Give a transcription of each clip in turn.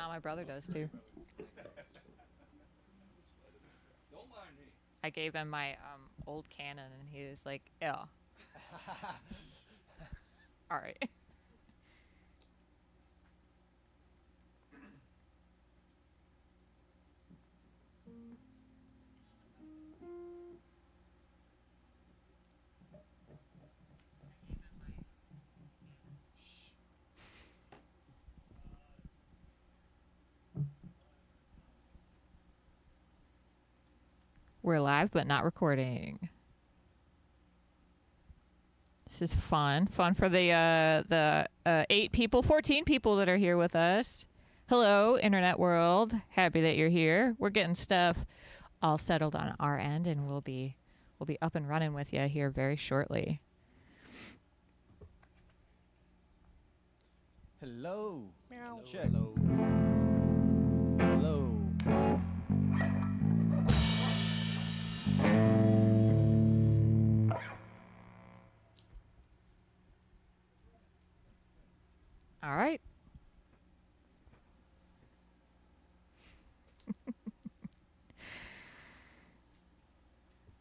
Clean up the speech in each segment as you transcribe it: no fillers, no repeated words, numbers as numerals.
Now my brother does too. Don't mind me. I gave him my old Canon, and he was like, "Yeah." All right. We're live, but not recording. This is fun. Fun for the 14 people that are here with us. Hello, internet world. Happy that you're here. We're getting stuff all settled on our end, and we'll be up and running with you here very shortly. Hello. Meow. Check. Hello. Hello. All right.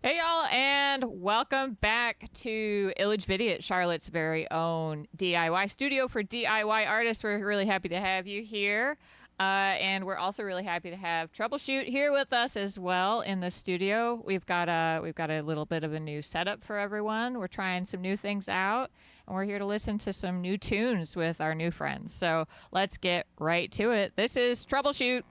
Hey, y'all, and welcome back to Illage Vidiot, Charlotte's very own DIY studio for DIY artists. We're really happy to have you here. And we're also really happy to have Troubleshoot here with us as well in the studio. We've got a little bit of a new setup for everyone. We're trying some new things out, and we're here to listen to some new tunes with our new friends. So let's get right to it. This is Troubleshoot.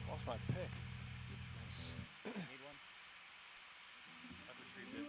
Lost my pick. Nice. Need one? I've retrieved it.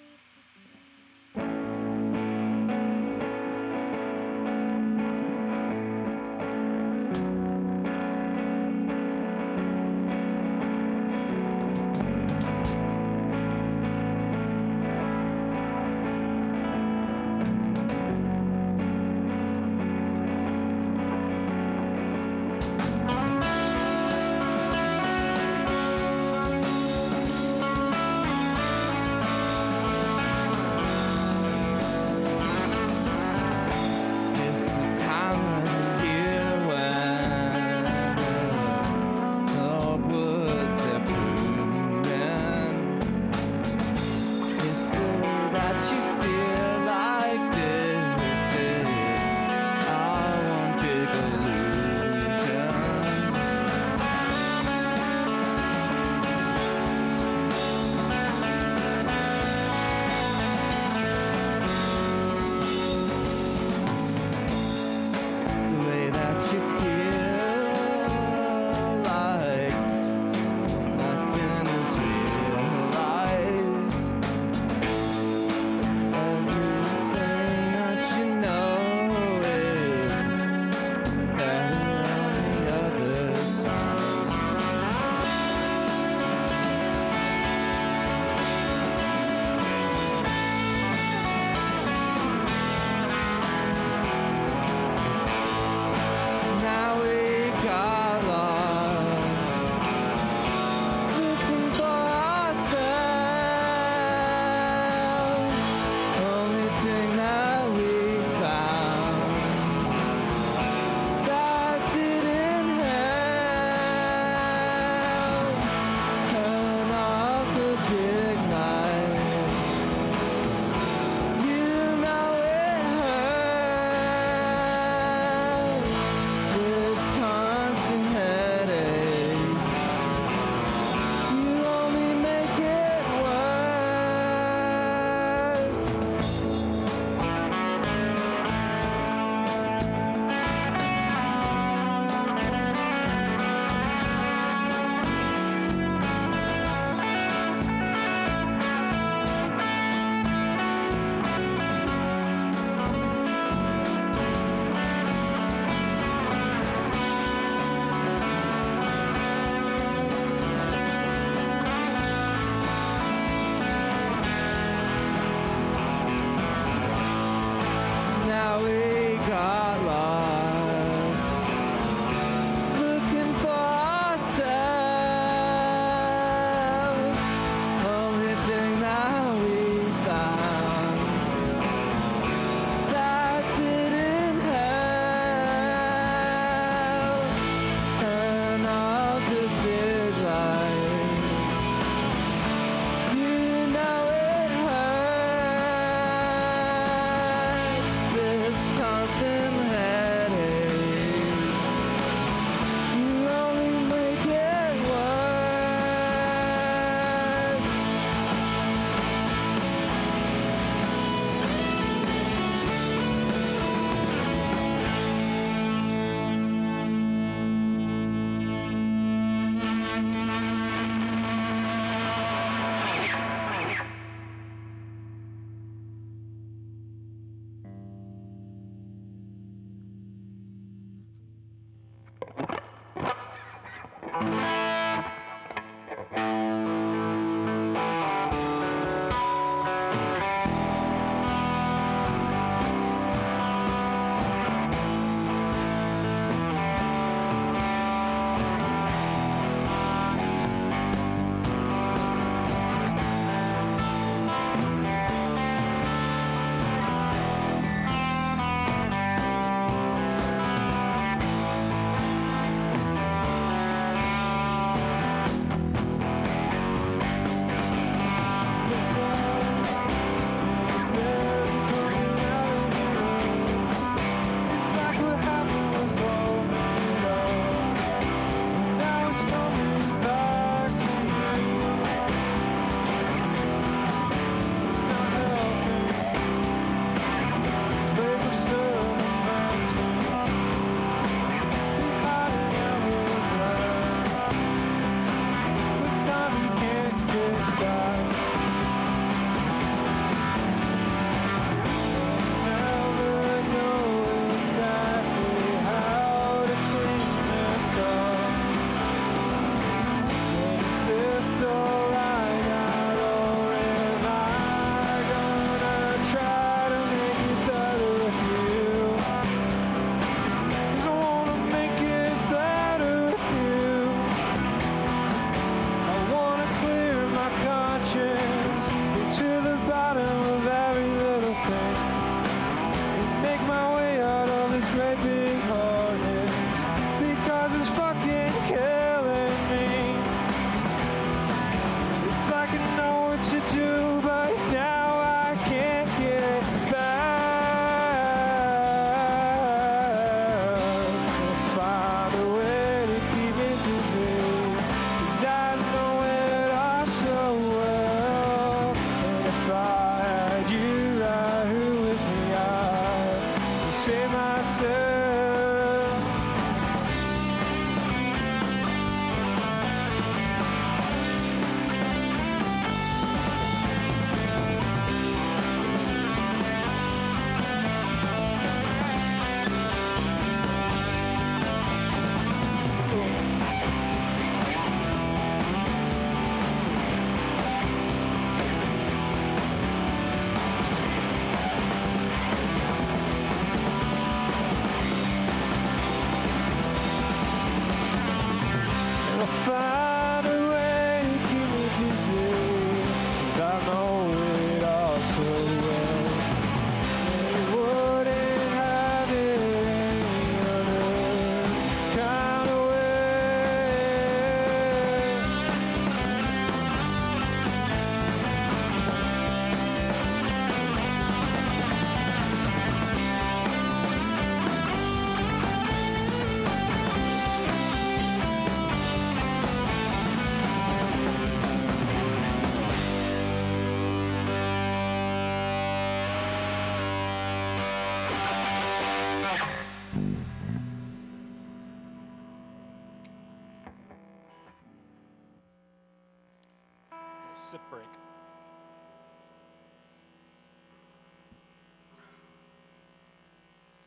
Sip break.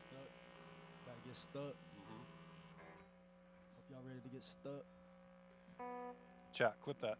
Stuck. About to get stuck. Hope y'all ready to get stuck. Chat, clip that.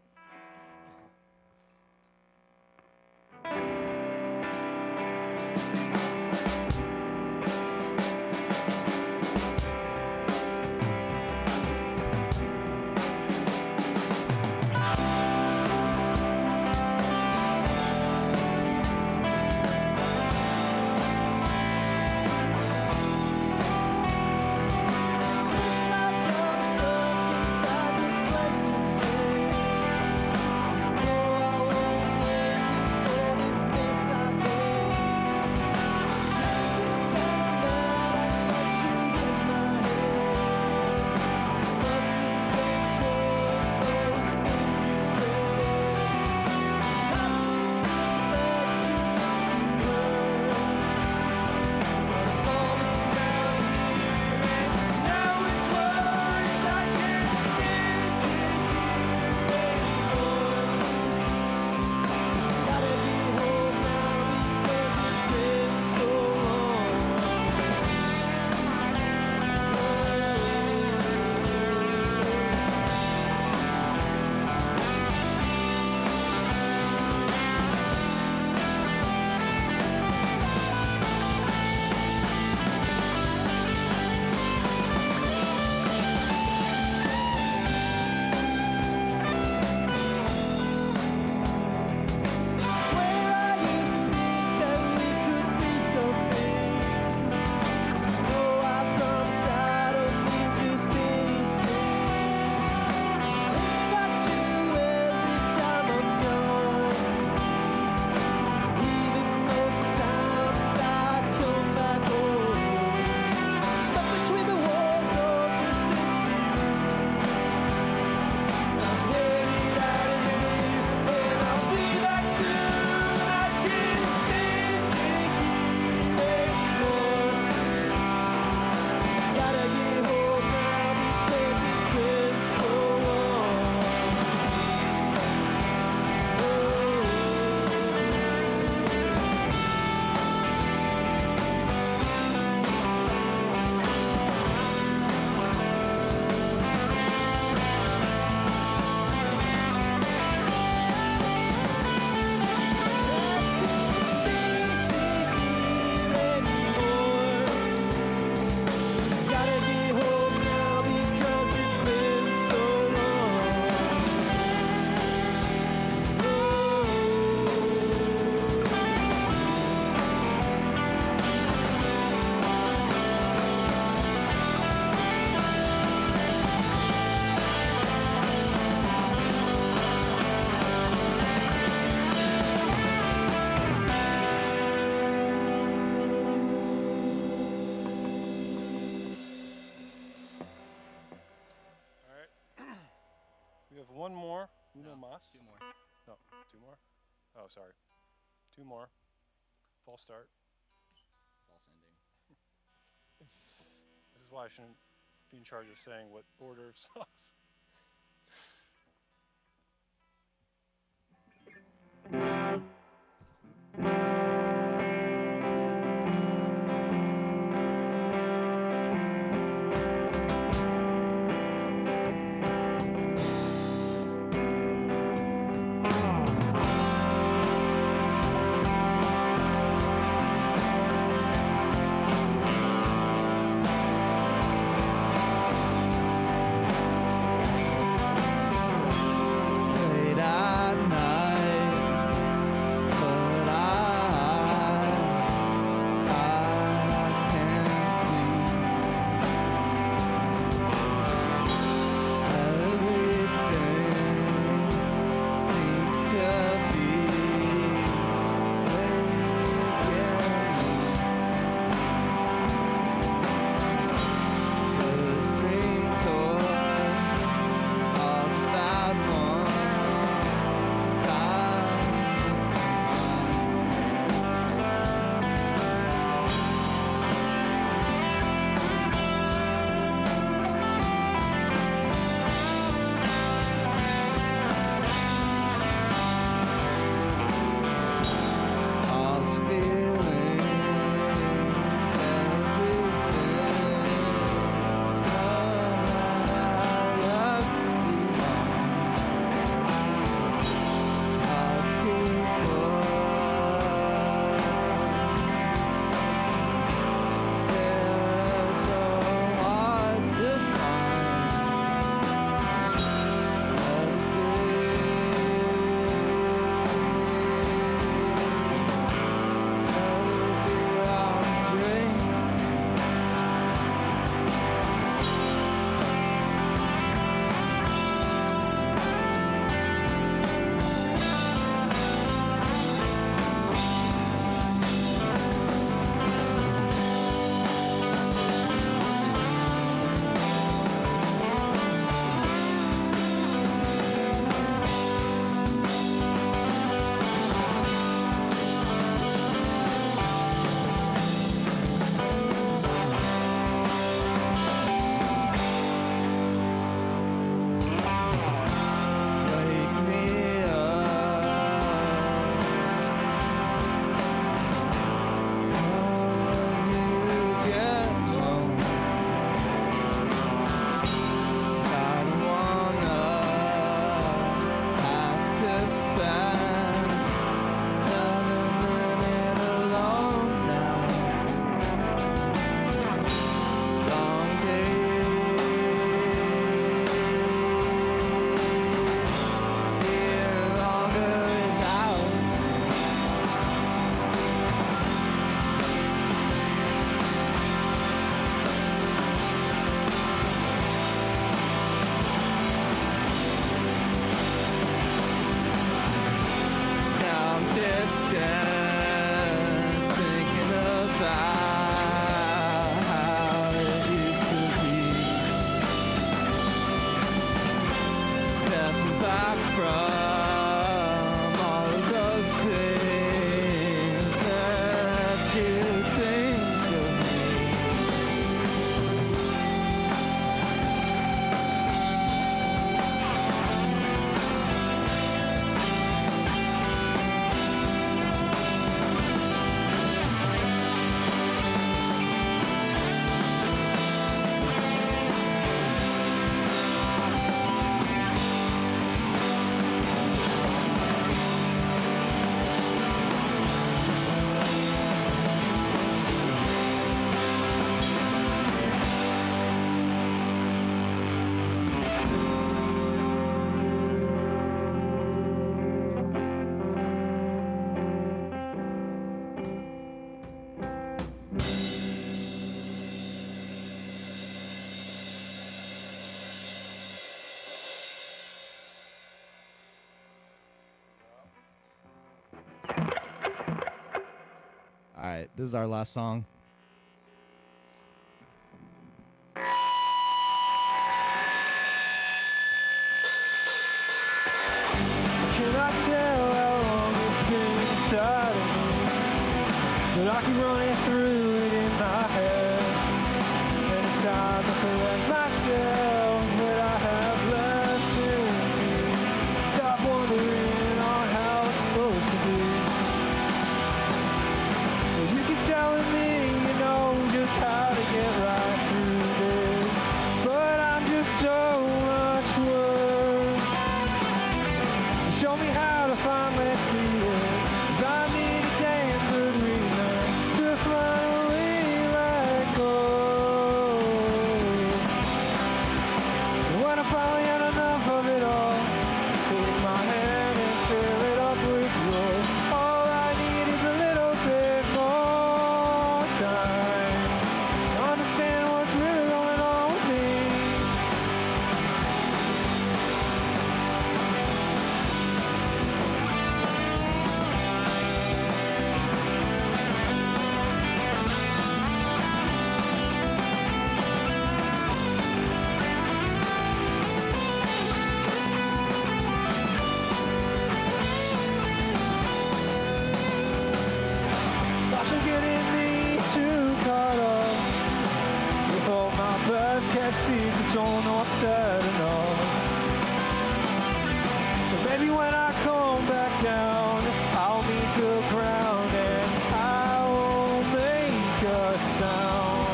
One more. Uno mas. Two more. No, two more. Oh, sorry. Two more. False start. False ending. This is why I shouldn't be in charge of saying what order of songs. Late at night, right, this is our last song. Can I tell how long it's been inside of me? But I keep running through it in my head. And it's time to correct myself what I have left in me. Stop wondering on how it's supposed to be. Well, you keep telling me you know just how to get right through this. But I'm just so much worse. Show me how to finally see it. 'Cause I need a damn good reason to finally let go. When I finally had enough of it all, take my hand and fill it up with yours. All I need is a little bit more time to understand what's really going on with me. Thoughts were getting me too caught up with all my best kept secrets, don't know I've said enough. So maybe when I come back down, I'll meet the ground and I won't make a sound.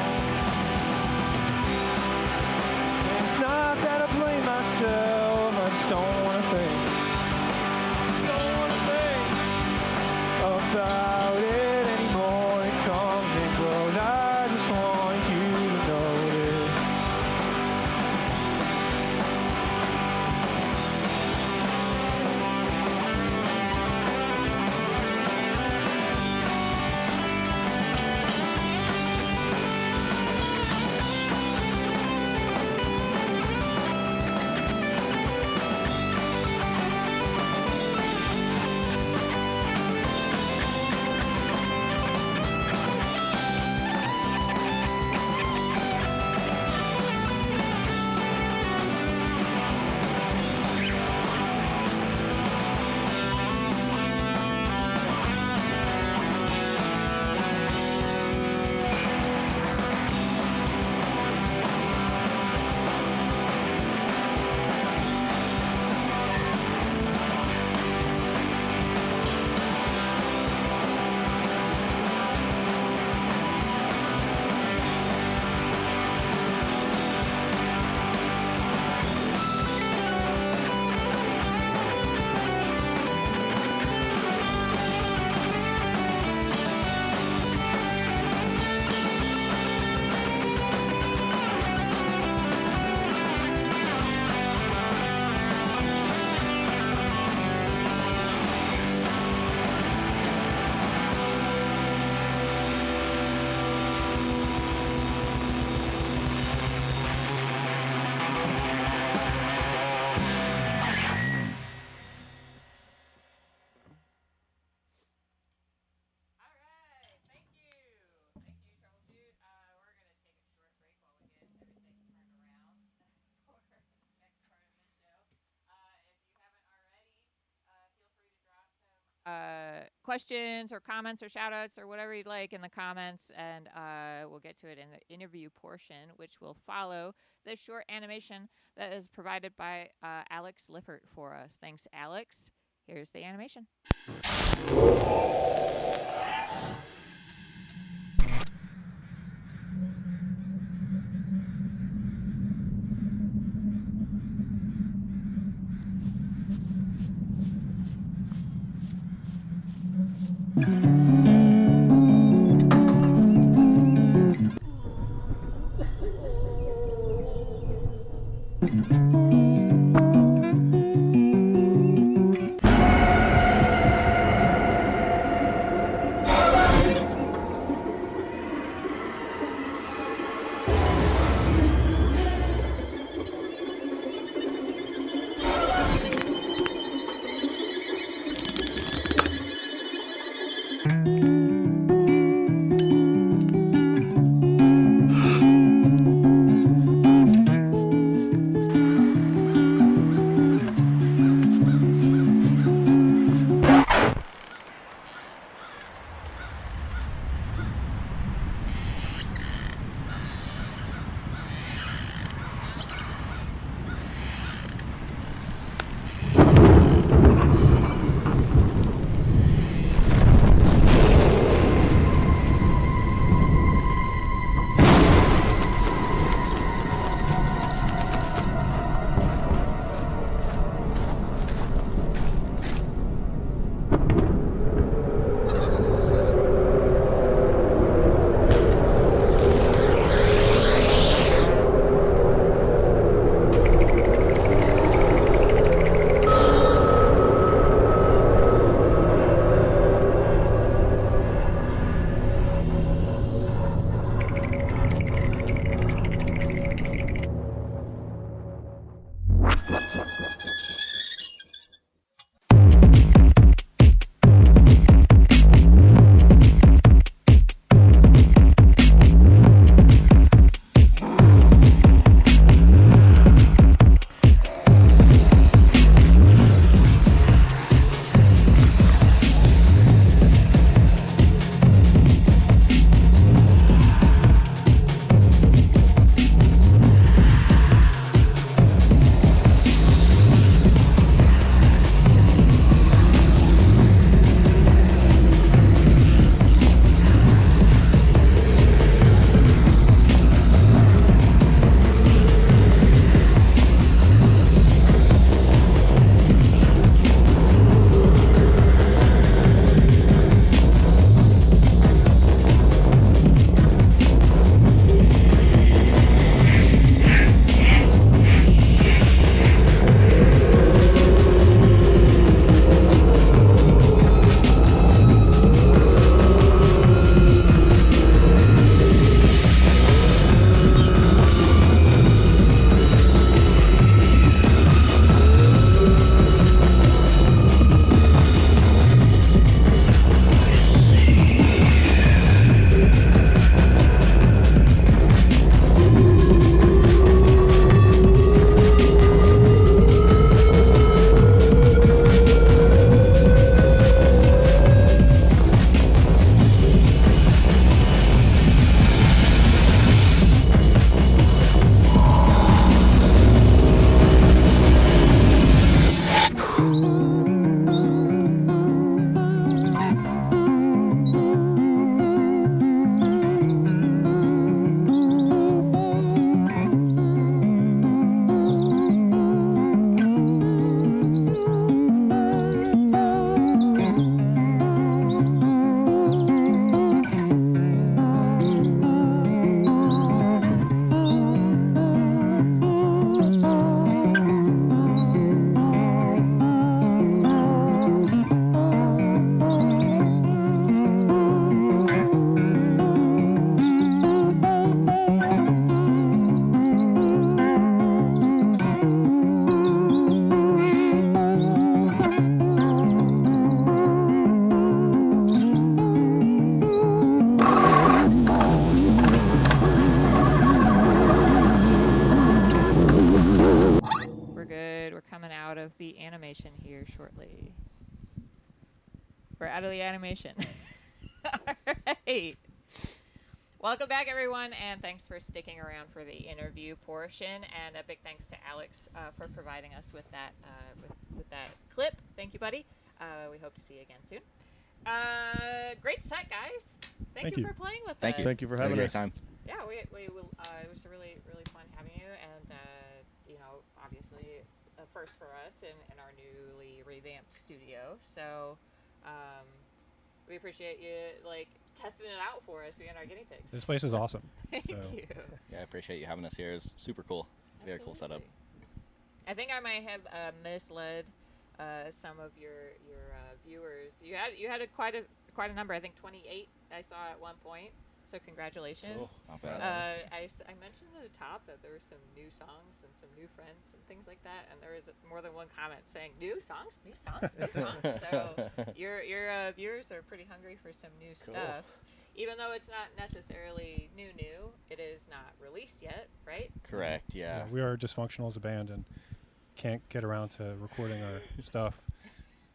And it's not that I blame myself, I just don't want to think. Don't want to think about it anymore. It comes and goes. I just want you to notice. All right, thank you, Troubleshoot. We're gonna take a short break while we get everything turned around for the next part of the show. If you haven't already, feel free to drop some questions or comments or shout outs or whatever you'd like in the comments, and we'll get to it in the interview portion, which will follow the short animation that is provided by Alex Lippert for us. Thanks, Alex. Here's the animation. animation here shortly. We're out of the animation. All right. Welcome back, everyone, and thanks for sticking around for the interview portion. And a big thanks to Alex for providing us with that with that clip. Thank you, buddy. We hope to see you again soon. Great set, guys. Thank you for playing with us. Thank you. Thank you for Had a having great us. time. Yeah, we will. It was really fun having you, and obviously a first for us in our newly revamped studio. So we appreciate you testing it out for us, being our guinea pigs. This place is awesome. Thank so. you. Yeah, I appreciate you having us here. It's super cool. Very cool setup. I think I might have misled some of your viewers. You had quite a number. I think 28 I saw at one point. So congratulations. Cool. Not bad. I mentioned at the top that there were some new songs and some new friends and things like that, and there was more than one comment saying new songs. So your viewers are pretty hungry for some new stuff. Even though it's not necessarily new, it is not released yet, right? Correct. Yeah. We are dysfunctional as a band and can't get around to recording our stuff.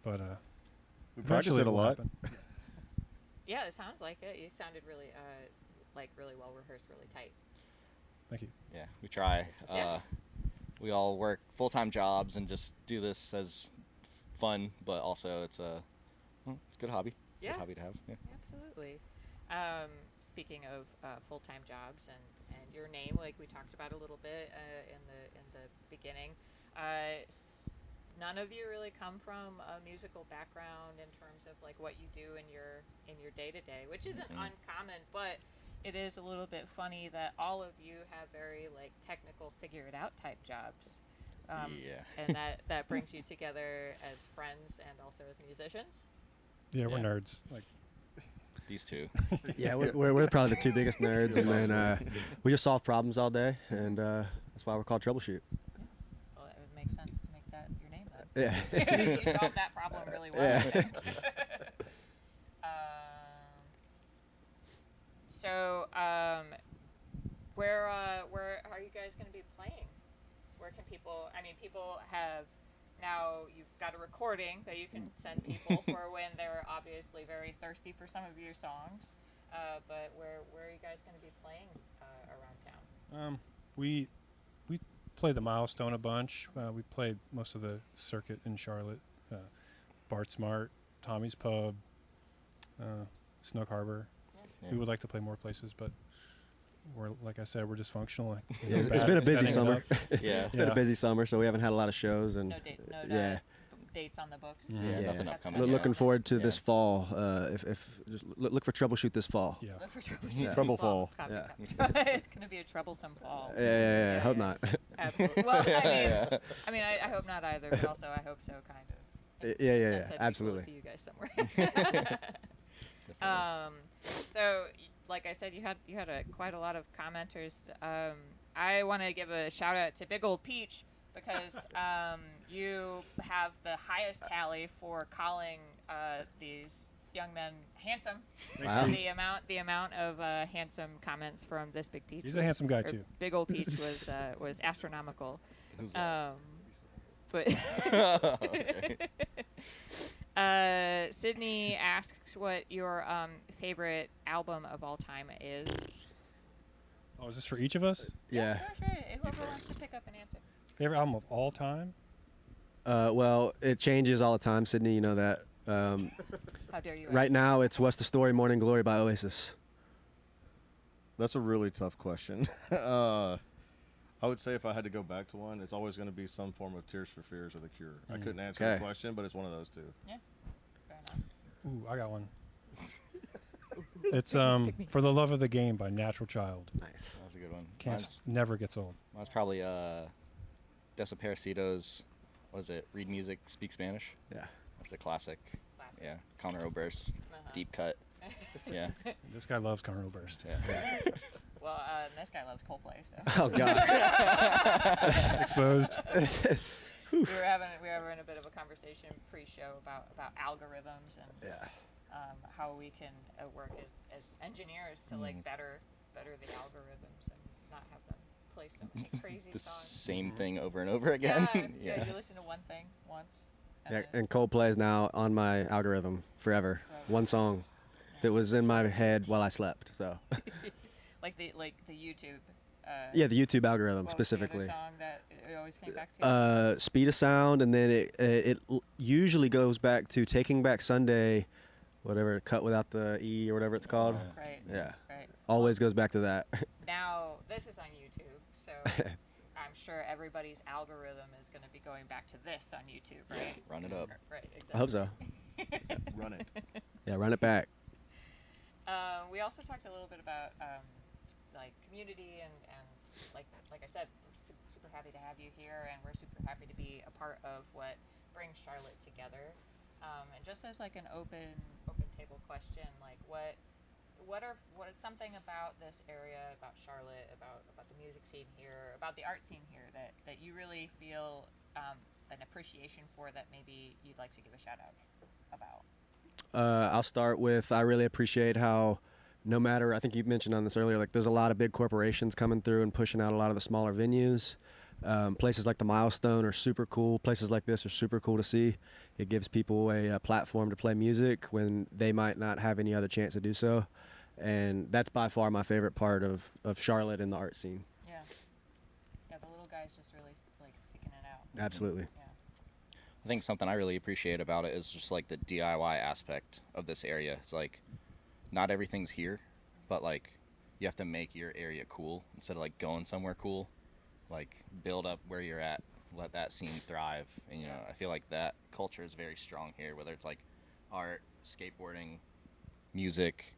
But we practice it a lot. Yeah, it sounds like it. You sounded really, really well rehearsed, really tight. Thank you. Yeah, we try. Yeah. We all work full-time jobs and just do this as fun, but also it's a good hobby. Yeah. Good hobby to have. Yeah. Absolutely. Speaking of full-time jobs and your name, like we talked about a little bit in the beginning, none of you really come from a musical background in terms of what you do in your day-to-day, which isn't uncommon, but it is a little bit funny that all of you have very technical figure-it-out type jobs. And that brings you together as friends and also as musicians. Yeah, we're nerds. These two. Yeah, we're probably the two biggest nerds, and then we just solve problems all day, and that's why we're called Troubleshoot. Well, it would make sense to make that your name then. Yeah. You solved that problem really well. Yeah. So, where are you guys going to be playing? Where can people? I mean, people have now. You've got a recording that you can send people for when they're obviously very thirsty for some of your songs. But where are you guys going to be playing around town? We play the Milestone a bunch. We played most of the circuit in Charlotte. Bart Smart, Tommy's Pub, Snook Harbor. Yeah. We would like to play more places, but like I said, we're dysfunctional. Yeah, it's been a busy summer. Yeah. It's been a busy summer, so we haven't had a lot of shows. And No dates on the books. Yeah, nothing upcoming. Looking forward to this fall. If just look for Troubleshoot this fall. Yeah. Look for Troubleshoot. Trouble fall. Copy. It's going to be a troublesome fall. Yeah. Hope not. Absolutely. Well, I mean, I hope not either, but also I hope so, kind of. Yeah. I'd be Absolutely. cool to see you guys somewhere. So, like I said, you had quite a lot of commenters. I want to give a shout out to Big Old Peach because you have the highest tally for calling these young men handsome. Wow. The amount of handsome comments from this Big Peach. He's a handsome guy too. Big Old Peach was astronomical. Who's that? But Okay. Sydney asks what your favorite album of all time is. Oh, is this for each of us? Yeah. Sure. Whoever wants to pick up an answer. Favorite album of all time? Well, it changes all the time, Sydney. You know that. How dare you? Right ask? now, it's "What's the Story? Morning Glory" by Oasis. That's a really tough question. I would say if I had to go back to one, it's always going to be some form of Tears for Fears or The Cure. I couldn't answer the question, but it's one of those two. Yeah. Fair enough. Ooh, I got one. It's For the Love of the Game by Natural Child. Nice. That was a good one. Never gets old. Mine's probably Desaparecidos. What is it? Read Music, Speak Spanish. Yeah. That's a classic. Classic. Yeah. Conor Oberst. Uh-huh. Deep cut. Yeah. This guy loves Conor Oberst. Yeah. Well, this guy loves Coldplay, so. Oh God. Exposed. we were having a bit of a conversation pre-show about algorithms and how we can work as engineers to better the algorithms and not have them play some crazy The songs. same thing over and over again. Yeah, you listen to one thing once. Yeah, and Coldplay is now on my algorithm forever. One song that was in my head while I slept. So. like the YouTube. Yeah, the YouTube algorithm What was the other specifically. song that it always came back to? Speed of Sound, and then it usually goes back to Taking Back Sunday, whatever, cut without the E or whatever it's called. Right. Yeah. Right. Always goes back to that. Now this is on YouTube, so I'm sure everybody's algorithm is going to be going back to this on YouTube, right? Run it up. Right. Exactly. I hope so. Run it. Yeah, run it back. We also talked a little bit about like community and like I said, we're super happy to have you here, and we're super happy to be a part of what brings Charlotte together. And just as like an open table question, like what is something about this area, about Charlotte, about the music scene here, about the art scene here that you really feel an appreciation for, that maybe you'd like to give a shout out about? I'll start with, I really appreciate how, no matter, I think you mentioned on this earlier, like there's a lot of big corporations coming through and pushing out a lot of the smaller venues. Places like the Milestone are super cool. Places like this are super cool to see. It gives people a platform to play music when they might not have any other chance to do so. And that's by far my favorite part of Charlotte and the art scene. Yeah. Yeah, the little guys just really like sticking it out. Absolutely. Yeah. I think something I really appreciate about it is just like the DIY aspect of this area. It's like not everything's here, but like you have to make your area cool instead of like going somewhere cool. Like build up where you're at, let that scene thrive. And you know, I feel like that culture is very strong here, whether it's like art, skateboarding, music,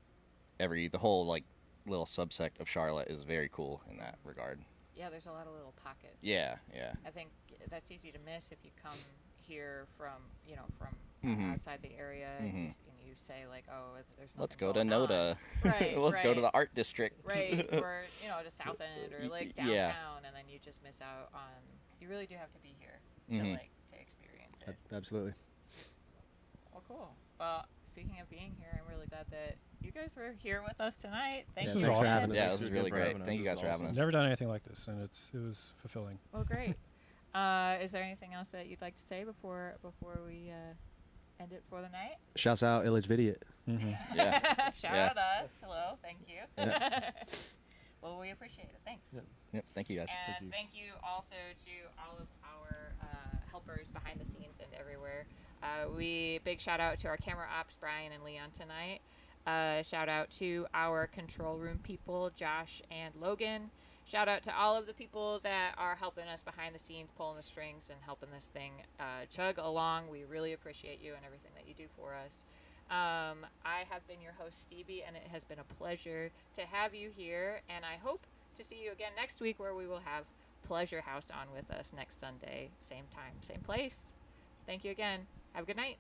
the whole like little subsect of Charlotte is very cool in that regard. Yeah, there's a lot of little pockets. Yeah. I think that's easy to miss if you come here from Mhm. outside the area Mhm. and you say like, oh, there's nothing Let's go to going on. Noda. Right. Let's go to the art district. Right, or to South End or like downtown, Yeah. and then you just miss out on. You really do have to be here Mhm. to experience it. Absolutely. Well, cool. Well, speaking of being here, I'm really glad that you guys were here with us tonight. Thank This you. is thanks for awesome. having us. Yeah, this was Again really for great. having us. Thank you This guys is for having awesome. us. Never done anything like this, and it was fulfilling. Well, great. Is there anything else that you'd like to say before we end it for the night? Shouts out Illage Vidiot. Mm-hmm. Yeah. Shout Yeah. out us. Hello. Thank you. Well, we appreciate it. Thanks. Yep. Thank you guys. And thank you also to all of our helpers behind the scenes and everywhere. Big shout out to our camera ops, Brian and Leon, tonight. Shout out to our control room people, Josh and Logan. Shout out to all of the people that are helping us behind the scenes, pulling the strings and helping this thing chug along. We really appreciate you and everything that you do for us. I have been your host, Stevie, and it has been a pleasure to have you here. And I hope to see you again next week, where we will have Pleasure House on with us next Sunday. Same time, same place. Thank you again. Have a good night.